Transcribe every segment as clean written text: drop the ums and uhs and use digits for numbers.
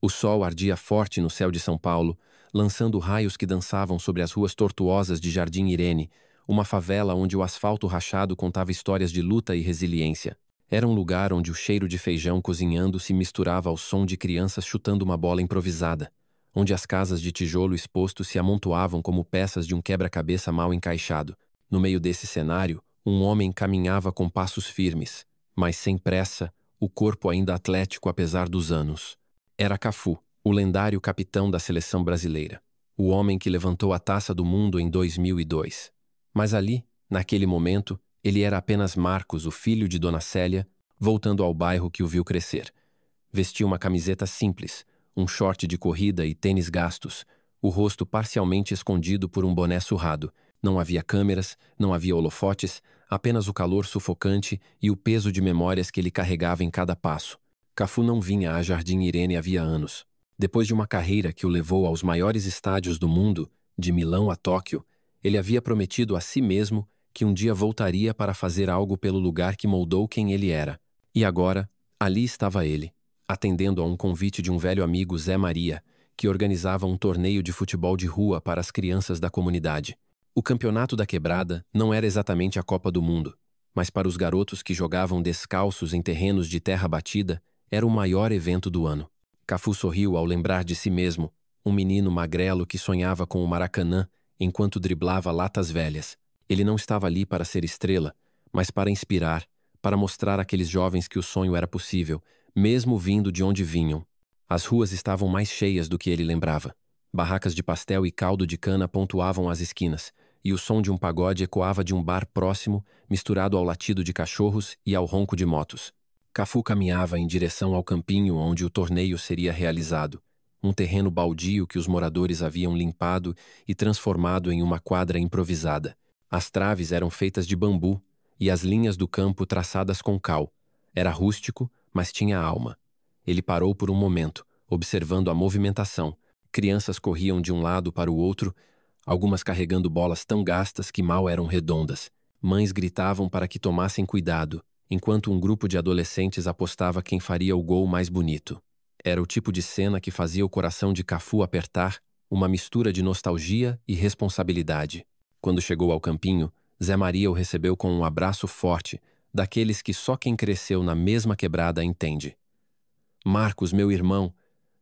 O sol ardia forte no céu de São Paulo, lançando raios que dançavam sobre as ruas tortuosas de Jardim Irene, uma favela onde o asfalto rachado contava histórias de luta e resiliência. Era um lugar onde o cheiro de feijão cozinhando se misturava ao som de crianças chutando uma bola improvisada, onde as casas de tijolo exposto se amontoavam como peças de um quebra-cabeça mal encaixado. No meio desse cenário, um homem caminhava com passos firmes, mas sem pressa, o corpo ainda atlético apesar dos anos. Era Cafu, o lendário capitão da seleção brasileira, o homem que levantou a taça do mundo em 2002. Mas ali, naquele momento, ele era apenas Marcos, o filho de Dona Célia, voltando ao bairro que o viu crescer. Vestia uma camiseta simples, um short de corrida e tênis gastos, o rosto parcialmente escondido por um boné surrado. Não havia câmeras, não havia holofotes, apenas o calor sufocante e o peso de memórias que ele carregava em cada passo. Cafu não vinha a Jardim Irene havia anos. Depois de uma carreira que o levou aos maiores estádios do mundo, de Milão a Tóquio, ele havia prometido a si mesmo que um dia voltaria para fazer algo pelo lugar que moldou quem ele era. E agora, ali estava ele, atendendo a um convite de um velho amigo, Zé Maria, que organizava um torneio de futebol de rua para as crianças da comunidade. O campeonato da quebrada não era exatamente a Copa do Mundo, mas para os garotos que jogavam descalços em terrenos de terra batida, era o maior evento do ano. Cafu sorriu ao lembrar de si mesmo, um menino magrelo que sonhava com o Maracanã enquanto driblava latas velhas. Ele não estava ali para ser estrela, mas para inspirar, para mostrar àqueles jovens que o sonho era possível, mesmo vindo de onde vinham. As ruas estavam mais cheias do que ele lembrava. Barracas de pastel e caldo de cana pontuavam as esquinas, e o som de um pagode ecoava de um bar próximo, misturado ao latido de cachorros e ao ronco de motos. Cafu caminhava em direção ao campinho onde o torneio seria realizado, um terreno baldio que os moradores haviam limpado e transformado em uma quadra improvisada. As traves eram feitas de bambu e as linhas do campo traçadas com cal. Era rústico, mas tinha alma. Ele parou por um momento, observando a movimentação. Crianças corriam de um lado para o outro, algumas carregando bolas tão gastas que mal eram redondas. Mães gritavam para que tomassem cuidado, enquanto um grupo de adolescentes apostava quem faria o gol mais bonito. Era o tipo de cena que fazia o coração de Cafu apertar, uma mistura de nostalgia e responsabilidade. Quando chegou ao campinho, Zé Maria o recebeu com um abraço forte, daqueles que só quem cresceu na mesma quebrada entende. Marcos, meu irmão,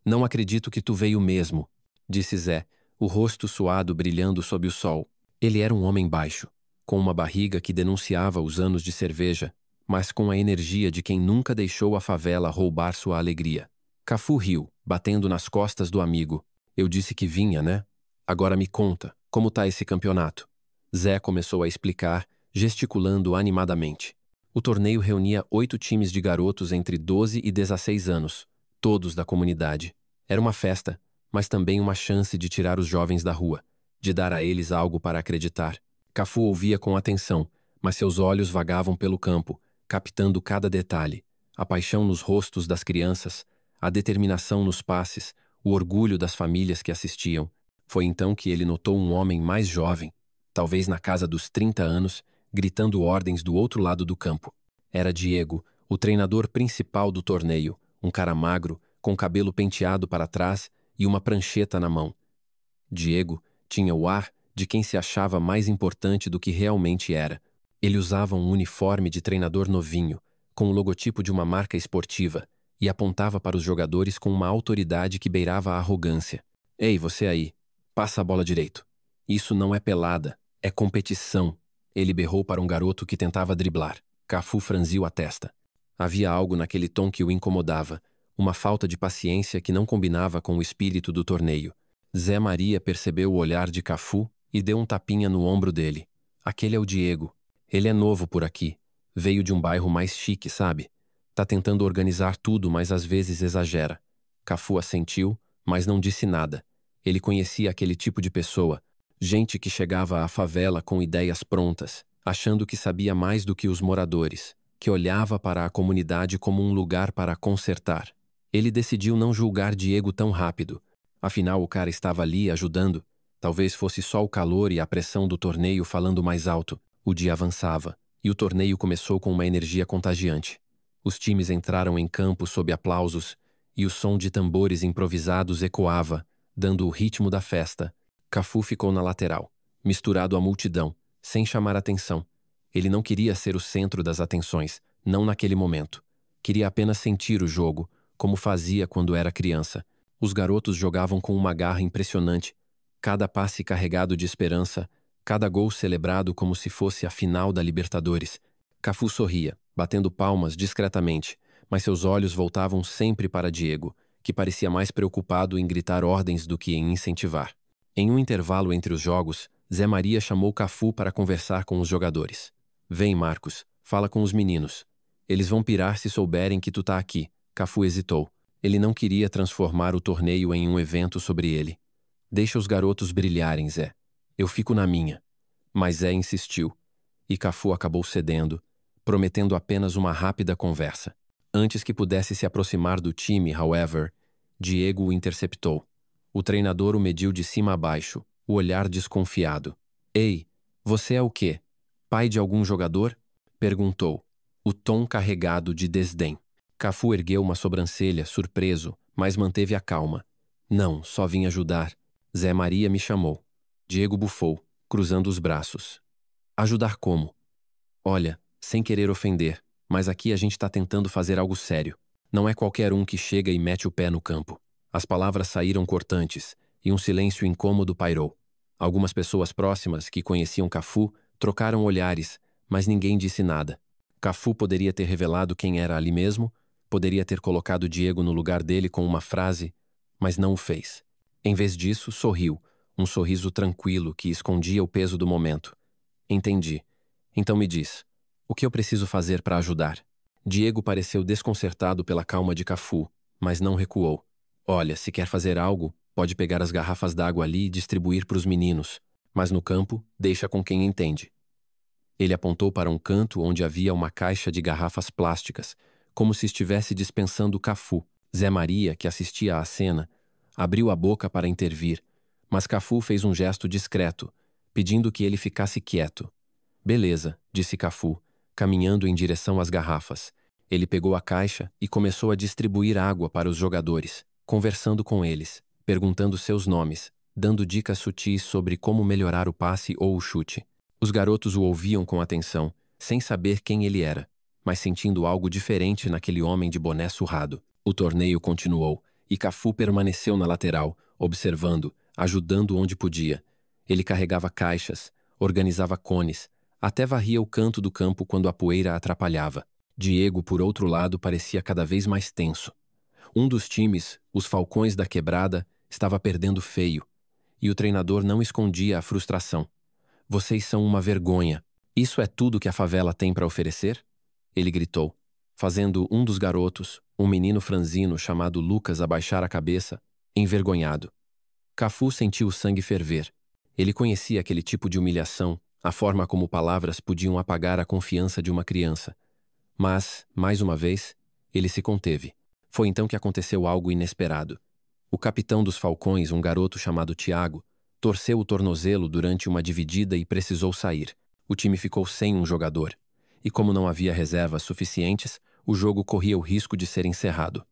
não acredito que tu veio mesmo, disse Zé, o rosto suado brilhando sob o sol. Ele era um homem baixo, com uma barriga que denunciava os anos de cerveja, mas com a energia de quem nunca deixou a favela roubar sua alegria. Cafu riu, batendo nas costas do amigo. Eu disse que vinha, né? Agora me conta, como tá esse campeonato? Zé começou a explicar, gesticulando animadamente. O torneio reunia 8 times de garotos entre 12 e 16 anos, todos da comunidade. Era uma festa, mas também uma chance de tirar os jovens da rua, de dar a eles algo para acreditar. Cafu ouvia com atenção, mas seus olhos vagavam pelo campo, captando cada detalhe. A paixão nos rostos das crianças, a determinação nos passes, o orgulho das famílias que assistiam. Foi então que ele notou um homem mais jovem, talvez na casa dos 30 anos, gritando ordens do outro lado do campo. Era Diego, o treinador principal do torneio, um cara magro, com cabelo penteado para trás e uma prancheta na mão. Diego tinha o ar de quem se achava mais importante do que realmente era. Ele usava um uniforme de treinador novinho, com o logotipo de uma marca esportiva, e apontava para os jogadores com uma autoridade que beirava a arrogância. Ei, você aí, passa a bola direito. Isso não é pelada, é competição. Ele berrou para um garoto que tentava driblar. Cafu franziu a testa. Havia algo naquele tom que o incomodava, uma falta de paciência que não combinava com o espírito do torneio. Zé Maria percebeu o olhar de Cafu e deu um tapinha no ombro dele. Aquele é o Diego. Ele é novo por aqui. Veio de um bairro mais chique, sabe? Tá tentando organizar tudo, mas às vezes exagera. Cafu assentiu, mas não disse nada. Ele conhecia aquele tipo de pessoa. Gente que chegava à favela com ideias prontas, achando que sabia mais do que os moradores, que olhava para a comunidade como um lugar para consertar. Ele decidiu não julgar Diego tão rápido. Afinal, o cara estava ali ajudando. Talvez fosse só o calor e a pressão do torneio falando mais alto. O dia avançava, e o torneio começou com uma energia contagiante. Os times entraram em campo sob aplausos, e o som de tambores improvisados ecoava, dando o ritmo da festa. Cafu ficou na lateral, misturado à multidão, sem chamar atenção. Ele não queria ser o centro das atenções, não naquele momento. Queria apenas sentir o jogo, como fazia quando era criança. Os garotos jogavam com uma garra impressionante, cada passe carregado de esperança, cada gol celebrado como se fosse a final da Libertadores. Cafu sorria, batendo palmas discretamente, mas seus olhos voltavam sempre para Diego, que parecia mais preocupado em gritar ordens do que em incentivar. Em um intervalo entre os jogos, Zé Maria chamou Cafu para conversar com os jogadores. Vem, Marcos, fala com os meninos. Eles vão pirar se souberem que tu tá aqui. Cafu hesitou. Ele não queria transformar o torneio em um evento sobre ele. Deixa os garotos brilharem, Zé. Eu fico na minha. Mas Zé insistiu. E Cafu acabou cedendo, prometendo apenas uma rápida conversa. Antes que pudesse se aproximar do time, however, Diego o interceptou. O treinador o mediu de cima a baixo, o olhar desconfiado. Ei, você é o quê? Pai de algum jogador? Perguntou, o tom carregado de desdém. Cafu ergueu uma sobrancelha, surpreso, mas manteve a calma. Não, só vim ajudar. Zé Maria me chamou. Diego bufou, cruzando os braços. Ajudar como? Olha, sem querer ofender, mas aqui a gente tá tentando fazer algo sério. Não é qualquer um que chega e mete o pé no campo. As palavras saíram cortantes, e um silêncio incômodo pairou. Algumas pessoas próximas, que conheciam Cafu, trocaram olhares, mas ninguém disse nada. Cafu poderia ter revelado quem era ali mesmo, poderia ter colocado Diego no lugar dele com uma frase, mas não o fez. Em vez disso, sorriu, um sorriso tranquilo que escondia o peso do momento. Entendi. Então me diz, o que eu preciso fazer para ajudar? Diego pareceu desconcertado pela calma de Cafu, mas não recuou. Olha, se quer fazer algo, pode pegar as garrafas d'água ali e distribuir para os meninos, mas no campo, deixa com quem entende. Ele apontou para um canto onde havia uma caixa de garrafas plásticas, como se estivesse dispensando Cafu. Zé Maria, que assistia à cena, abriu a boca para intervir, mas Cafu fez um gesto discreto, pedindo que ele ficasse quieto. Beleza, disse Cafu, caminhando em direção às garrafas. Ele pegou a caixa e começou a distribuir água para os jogadores, conversando com eles, perguntando seus nomes, dando dicas sutis sobre como melhorar o passe ou o chute. Os garotos o ouviam com atenção, sem saber quem ele era, mas sentindo algo diferente naquele homem de boné surrado. O torneio continuou, e Cafu permaneceu na lateral, observando, ajudando onde podia. Ele carregava caixas, organizava cones, até varria o canto do campo quando a poeira atrapalhava. Diego, por outro lado, parecia cada vez mais tenso. Um dos times, os Falcões da Quebrada, estava perdendo feio, e o treinador não escondia a frustração. Vocês são uma vergonha. Isso é tudo que a favela tem para oferecer? Ele gritou, fazendo um dos garotos, um menino franzino chamado Lucas, abaixar a cabeça, envergonhado. Cafu sentiu o sangue ferver. Ele conhecia aquele tipo de humilhação, a forma como palavras podiam apagar a confiança de uma criança. Mas, mais uma vez, ele se conteve. Foi então que aconteceu algo inesperado. O capitão dos Falcões, um garoto chamado Tiago, torceu o tornozelo durante uma dividida e precisou sair. O time ficou sem um jogador. E como não havia reservas suficientes, o jogo corria o risco de ser encerrado.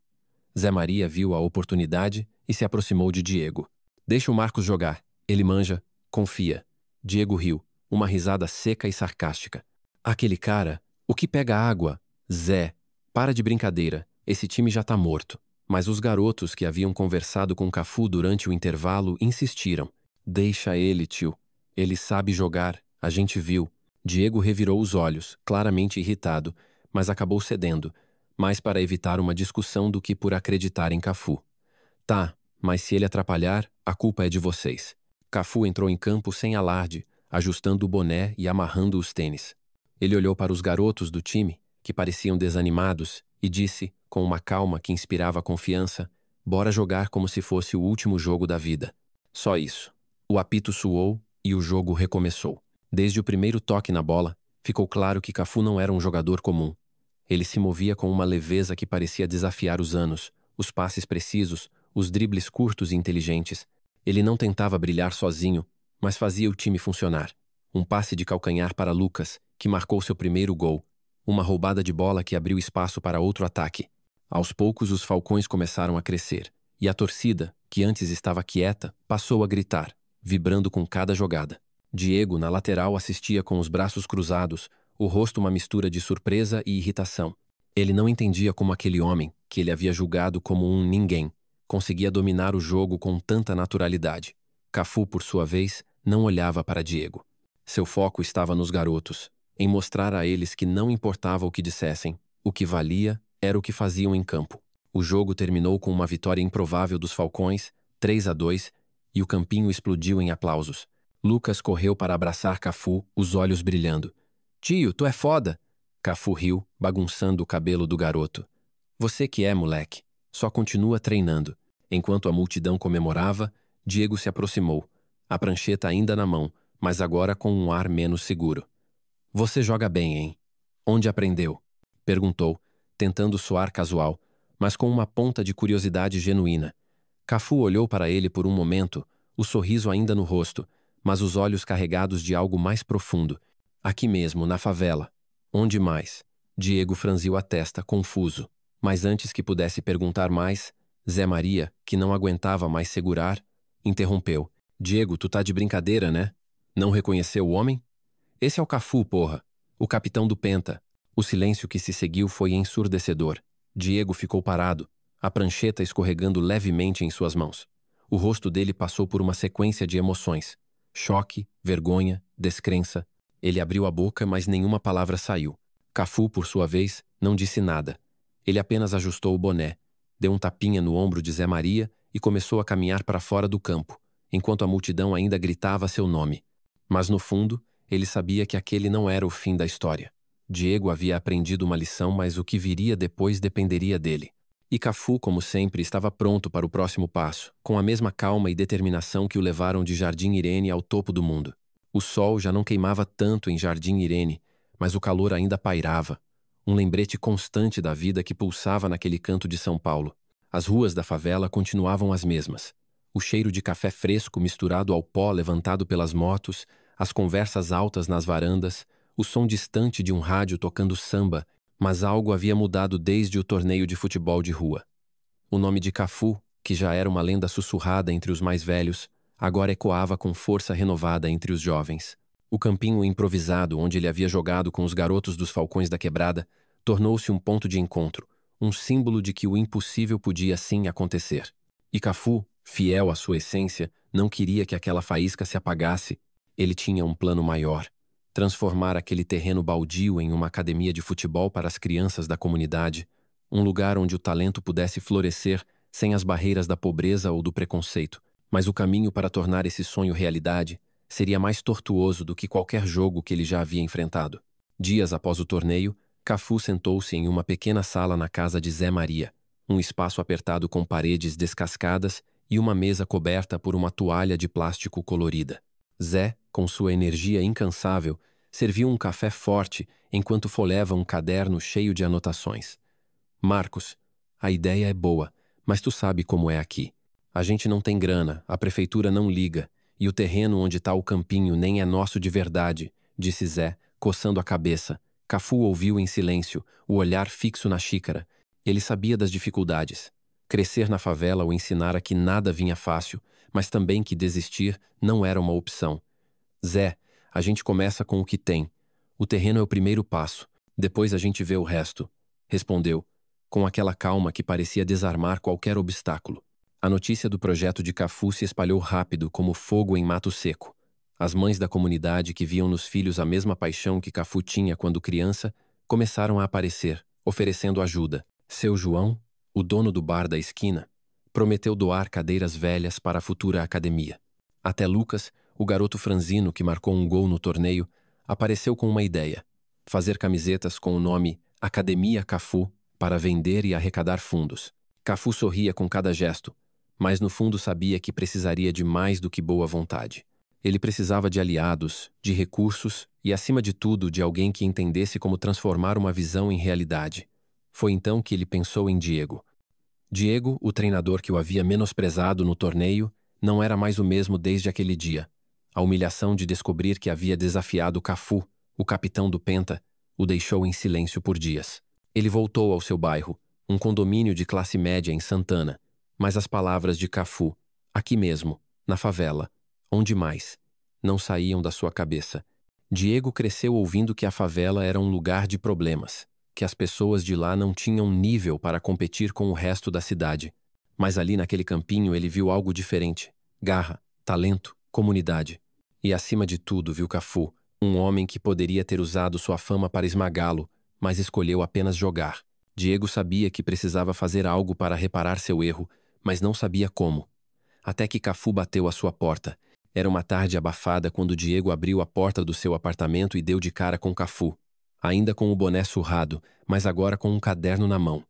Zé Maria viu a oportunidade e se aproximou de Diego. Deixa o Marcos jogar. Ele manja. Confia. Diego riu, uma risada seca e sarcástica. Aquele cara, o que pega água? Zé, para de brincadeira. Esse time já tá morto. Mas os garotos que haviam conversado com Cafu durante o intervalo insistiram. Deixa ele, tio. Ele sabe jogar. A gente viu. Diego revirou os olhos, claramente irritado, mas acabou cedendo, mais para evitar uma discussão do que por acreditar em Cafu. Tá, mas se ele atrapalhar, a culpa é de vocês. Cafu entrou em campo sem alarde, ajustando o boné e amarrando os tênis. Ele olhou para os garotos do time, que pareciam desanimados, e disse, com uma calma que inspirava confiança, bora jogar como se fosse o último jogo da vida. Só isso. O apito soou e o jogo recomeçou. Desde o primeiro toque na bola, ficou claro que Cafu não era um jogador comum. Ele se movia com uma leveza que parecia desafiar os anos, os passes precisos, os dribles curtos e inteligentes. Ele não tentava brilhar sozinho, mas fazia o time funcionar. Um passe de calcanhar para Lucas, que marcou seu primeiro gol. Uma roubada de bola que abriu espaço para outro ataque. Aos poucos, os falcões começaram a crescer, e a torcida, que antes estava quieta, passou a gritar, vibrando com cada jogada. Diego, na lateral, assistia com os braços cruzados, o rosto uma mistura de surpresa e irritação. Ele não entendia como aquele homem, que ele havia julgado como um ninguém, conseguia dominar o jogo com tanta naturalidade. Cafu, por sua vez, não olhava para Diego. Seu foco estava nos garotos, em mostrar a eles que não importava o que dissessem, o que valia era o que faziam em campo. O jogo terminou com uma vitória improvável dos Falcões, 3-2, e o campinho explodiu em aplausos. Lucas correu para abraçar Cafu, os olhos brilhando. "Tio, tu é foda!" Cafu riu, bagunçando o cabelo do garoto. "Você que é, moleque. Só continua treinando." Enquanto a multidão comemorava, Diego se aproximou, a prancheta ainda na mão, mas agora com um ar menos seguro. "Você joga bem, hein? Onde aprendeu?" perguntou, tentando soar casual, mas com uma ponta de curiosidade genuína. Cafu olhou para ele por um momento, o sorriso ainda no rosto, mas os olhos carregados de algo mais profundo. "Aqui mesmo, na favela." "Onde mais?" Diego franziu a testa, confuso. Mas antes que pudesse perguntar mais, Zé Maria, que não aguentava mais segurar, interrompeu. "Diego, tu tá de brincadeira, né? Não reconheceu o homem? Esse é o Cafu, porra. O capitão do Penta." O silêncio que se seguiu foi ensurdecedor. Diego ficou parado, a prancheta escorregando levemente em suas mãos. O rosto dele passou por uma sequência de emoções. Choque, vergonha, descrença. Ele abriu a boca, mas nenhuma palavra saiu. Cafu, por sua vez, não disse nada. Ele apenas ajustou o boné, deu um tapinha no ombro de Zé Maria e começou a caminhar para fora do campo, enquanto a multidão ainda gritava seu nome. Mas no fundo, ele sabia que aquele não era o fim da história. Diego havia aprendido uma lição, mas o que viria depois dependeria dele. E Cafu, como sempre, estava pronto para o próximo passo, com a mesma calma e determinação que o levaram de Jardim Irene ao topo do mundo. O sol já não queimava tanto em Jardim Irene, mas o calor ainda pairava, um lembrete constante da vida que pulsava naquele canto de São Paulo. As ruas da favela continuavam as mesmas. O cheiro de café fresco misturado ao pó levantado pelas motos, as conversas altas nas varandas, o som distante de um rádio tocando samba, mas algo havia mudado desde o torneio de futebol de rua. O nome de Cafu, que já era uma lenda sussurrada entre os mais velhos, agora ecoava com força renovada entre os jovens. O campinho improvisado onde ele havia jogado com os garotos dos Falcões da Quebrada tornou-se um ponto de encontro, um símbolo de que o impossível podia sim acontecer. E Cafu, fiel à sua essência, não queria que aquela faísca se apagasse. Ele tinha um plano maior: transformar aquele terreno baldio em uma academia de futebol para as crianças da comunidade, um lugar onde o talento pudesse florescer sem as barreiras da pobreza ou do preconceito. Mas o caminho para tornar esse sonho realidade seria mais tortuoso do que qualquer jogo que ele já havia enfrentado. Dias após o torneio, Cafu sentou-se em uma pequena sala na casa de Zé Maria, um espaço apertado com paredes descascadas e uma mesa coberta por uma toalha de plástico colorida. Zé, com sua energia incansável, serviu um café forte enquanto folhava um caderno cheio de anotações. "Marcos, a ideia é boa, mas tu sabe como é aqui. A gente não tem grana, a prefeitura não liga, e o terreno onde está o campinho nem é nosso de verdade", disse Zé, coçando a cabeça. Cafu ouviu em silêncio, o olhar fixo na xícara. Ele sabia das dificuldades. Crescer na favela o ensinara que nada vinha fácil, mas também que desistir não era uma opção. "Zé, a gente começa com o que tem. O terreno é o primeiro passo. Depois a gente vê o resto", respondeu, com aquela calma que parecia desarmar qualquer obstáculo. A notícia do projeto de Cafu se espalhou rápido como fogo em mato seco. As mães da comunidade que viam nos filhos a mesma paixão que Cafu tinha quando criança começaram a aparecer, oferecendo ajuda. Seu João, o dono do bar da esquina, prometeu doar cadeiras velhas para a futura academia. Até Lucas, o garoto franzino que marcou um gol no torneio, apareceu com uma ideia: fazer camisetas com o nome Academia Cafu para vender e arrecadar fundos. Cafu sorria com cada gesto, mas no fundo sabia que precisaria de mais do que boa vontade. Ele precisava de aliados, de recursos e, acima de tudo, de alguém que entendesse como transformar uma visão em realidade. Foi então que ele pensou em Diego. Diego, o treinador que o havia menosprezado no torneio, não era mais o mesmo desde aquele dia. A humilhação de descobrir que havia desafiado Cafu, o capitão do Penta, o deixou em silêncio por dias. Ele voltou ao seu bairro, um condomínio de classe média em Santana, mas as palavras de Cafu, aqui mesmo, na favela, onde mais, não saíam da sua cabeça. Diego cresceu ouvindo que a favela era um lugar de problemas, que as pessoas de lá não tinham nível para competir com o resto da cidade. Mas ali naquele campinho ele viu algo diferente: garra, talento, comunidade. E acima de tudo viu Cafu, um homem que poderia ter usado sua fama para esmagá-lo, mas escolheu apenas jogar. Diego sabia que precisava fazer algo para reparar seu erro, mas não sabia como. Até que Cafu bateu à sua porta. Era uma tarde abafada quando Diego abriu a porta do seu apartamento e deu de cara com Cafu. Ainda com o boné surrado, mas agora com um caderno na mão.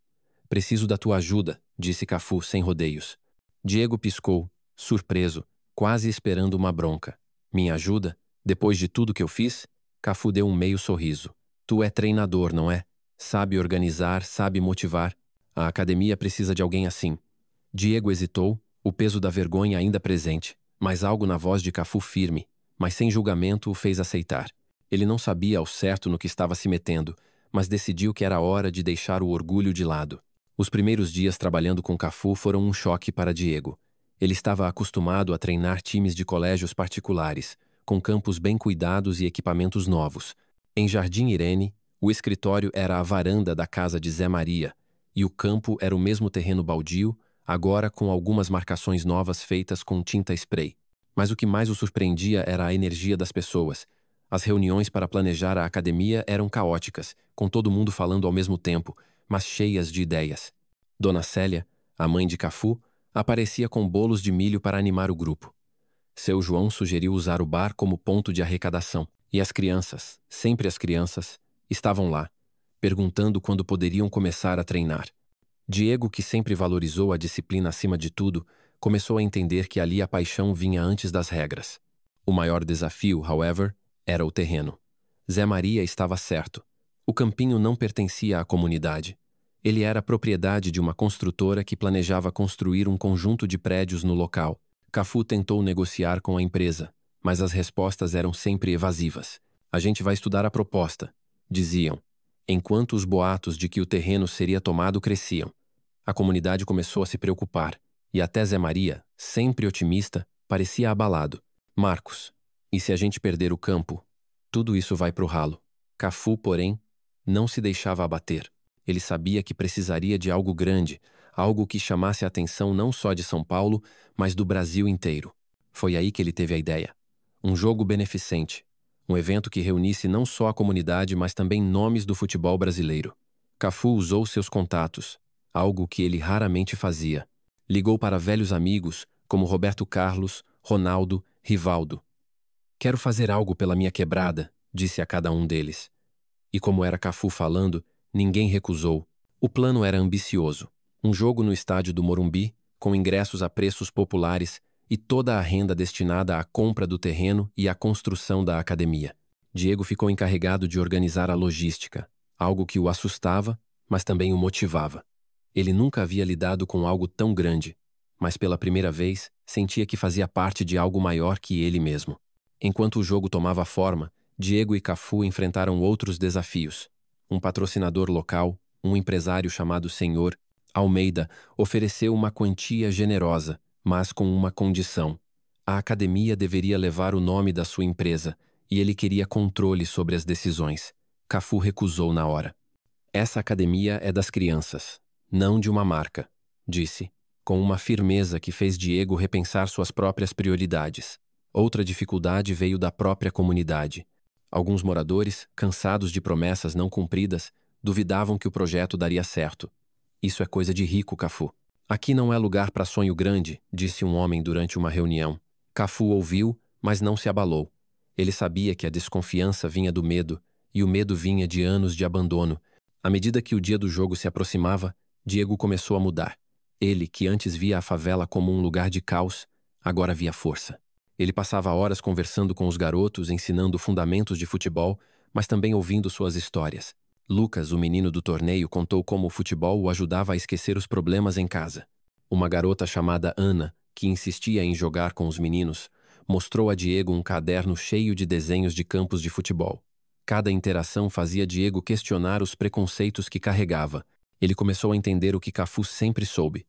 "Preciso da tua ajuda", disse Cafu sem rodeios. Diego piscou, surpreso, quase esperando uma bronca. "Minha ajuda? Depois de tudo que eu fiz?" Cafu deu um meio sorriso. "Tu é treinador, não é? Sabe organizar, sabe motivar. A academia precisa de alguém assim." Diego hesitou, o peso da vergonha ainda presente, mas algo na voz de Cafu firme, mas sem julgamento o fez aceitar. Ele não sabia ao certo no que estava se metendo, mas decidiu que era hora de deixar o orgulho de lado. Os primeiros dias trabalhando com Cafu foram um choque para Diego. Ele estava acostumado a treinar times de colégios particulares, com campos bem cuidados e equipamentos novos. Em Jardim Irene, o escritório era a varanda da casa de Zé Maria, e o campo era o mesmo terreno baldio, agora com algumas marcações novas feitas com tinta spray. Mas o que mais o surpreendia era a energia das pessoas. As reuniões para planejar a academia eram caóticas, com todo mundo falando ao mesmo tempo, mas cheias de ideias. Dona Célia, a mãe de Cafu, aparecia com bolos de milho para animar o grupo. Seu João sugeriu usar o bar como ponto de arrecadação, e as crianças, sempre as crianças, estavam lá, perguntando quando poderiam começar a treinar. Diego, que sempre valorizou a disciplina acima de tudo, começou a entender que ali a paixão vinha antes das regras. O maior desafio, however, era o terreno. Zé Maria estava certo. O campinho não pertencia à comunidade. Ele era propriedade de uma construtora que planejava construir um conjunto de prédios no local. Cafu tentou negociar com a empresa, mas as respostas eram sempre evasivas. "A gente vai estudar a proposta", diziam, enquanto os boatos de que o terreno seria tomado cresciam. A comunidade começou a se preocupar, e até Zé Maria, sempre otimista, parecia abalado. "Marcos, e se a gente perder o campo? Tudo isso vai pro ralo." Cafu, porém, não se deixava abater. Ele sabia que precisaria de algo grande, algo que chamasse a atenção não só de São Paulo, mas do Brasil inteiro. Foi aí que ele teve a ideia. Um jogo beneficente. Um evento que reunisse não só a comunidade, mas também nomes do futebol brasileiro. Cafu usou seus contatos, algo que ele raramente fazia. Ligou para velhos amigos, como Roberto Carlos, Ronaldo, Rivaldo. "Quero fazer algo pela minha quebrada", disse a cada um deles. E como era Cafu falando, ninguém recusou. O plano era ambicioso. Um jogo no estádio do Morumbi, com ingressos a preços populares e toda a renda destinada à compra do terreno e à construção da academia. Diego ficou encarregado de organizar a logística, algo que o assustava, mas também o motivava. Ele nunca havia lidado com algo tão grande, mas pela primeira vez sentia que fazia parte de algo maior que ele mesmo. Enquanto o jogo tomava forma, Diego e Cafu enfrentaram outros desafios. Um patrocinador local, um empresário chamado Senhor Almeida, ofereceu uma quantia generosa, mas com uma condição. A academia deveria levar o nome da sua empresa, e ele queria controle sobre as decisões. Cafu recusou na hora. "Essa academia é das crianças, não de uma marca", disse, com uma firmeza que fez Diego repensar suas próprias prioridades. Outra dificuldade veio da própria comunidade. Alguns moradores, cansados de promessas não cumpridas, duvidavam que o projeto daria certo. "Isso é coisa de rico, Cafu. Aqui não é lugar para sonho grande", disse um homem durante uma reunião. Cafu ouviu, mas não se abalou. Ele sabia que a desconfiança vinha do medo, e o medo vinha de anos de abandono. À medida que o dia do jogo se aproximava, Diego começou a mudar. Ele, que antes via a favela como um lugar de caos, agora via força. Ele passava horas conversando com os garotos, ensinando fundamentos de futebol, mas também ouvindo suas histórias. Lucas, o menino do torneio, contou como o futebol o ajudava a esquecer os problemas em casa. Uma garota chamada Ana, que insistia em jogar com os meninos, mostrou a Diego um caderno cheio de desenhos de campos de futebol. Cada interação fazia Diego questionar os preconceitos que carregava, Ele começou a entender o que Cafu sempre soube.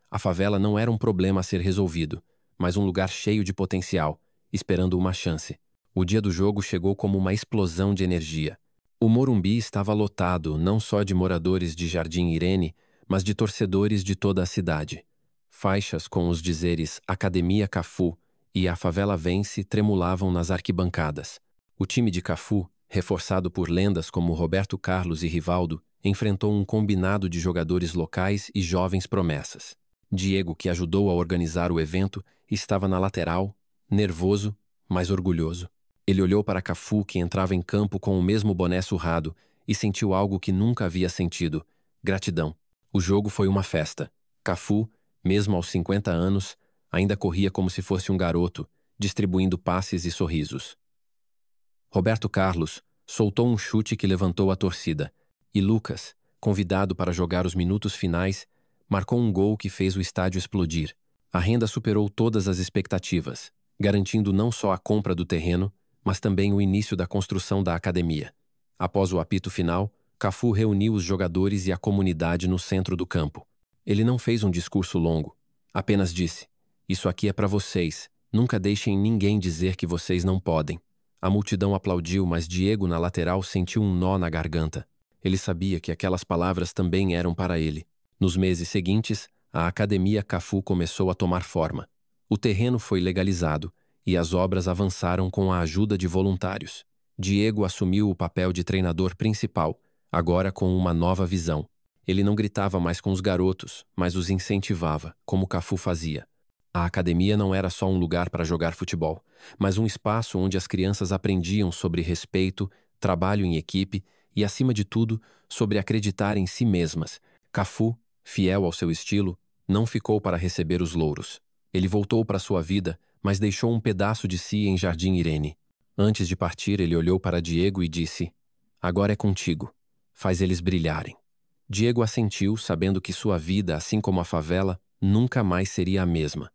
A favela não era um problema a ser resolvido, mas um lugar cheio de potencial, esperando uma chance. O dia do jogo chegou como uma explosão de energia. O Morumbi estava lotado não só de moradores de Jardim Irene, mas de torcedores de toda a cidade. Faixas com os dizeres Academia Cafu e A Favela Vence tremulavam nas arquibancadas. O time de Cafu, reforçado por lendas como Roberto Carlos e Rivaldo, enfrentou um combinado de jogadores locais e jovens promessas. Diego, que ajudou a organizar o evento, estava na lateral, nervoso, mas orgulhoso. Ele olhou para Cafu, que entrava em campo com o mesmo boné surrado, e sentiu algo que nunca havia sentido: gratidão. O jogo foi uma festa. Cafu, mesmo aos 50 anos, ainda corria como se fosse um garoto, distribuindo passes e sorrisos. Roberto Carlos soltou um chute que levantou a torcida, e Lucas, convidado para jogar os minutos finais, marcou um gol que fez o estádio explodir. A renda superou todas as expectativas, garantindo não só a compra do terreno, mas também o início da construção da academia. Após o apito final, Cafu reuniu os jogadores e a comunidade no centro do campo. Ele não fez um discurso longo, apenas disse: "Isso aqui é para vocês. Nunca deixem ninguém dizer que vocês não podem." A multidão aplaudiu, mas Diego, na lateral, sentiu um nó na garganta. Ele sabia que aquelas palavras também eram para ele. Nos meses seguintes, a Academia Cafu começou a tomar forma. O terreno foi legalizado e as obras avançaram com a ajuda de voluntários. Diego assumiu o papel de treinador principal, agora com uma nova visão. Ele não gritava mais com os garotos, mas os incentivava, como Cafu fazia. A academia não era só um lugar para jogar futebol, mas um espaço onde as crianças aprendiam sobre respeito, trabalho em equipe e, acima de tudo, sobre acreditar em si mesmas. Cafu, fiel ao seu estilo, não ficou para receber os louros. Ele voltou para sua vida, mas deixou um pedaço de si em Jardim Irene. Antes de partir, ele olhou para Diego e disse: "Agora é contigo. Faz eles brilharem." Diego assentiu, sabendo que sua vida, assim como a favela, nunca mais seria a mesma.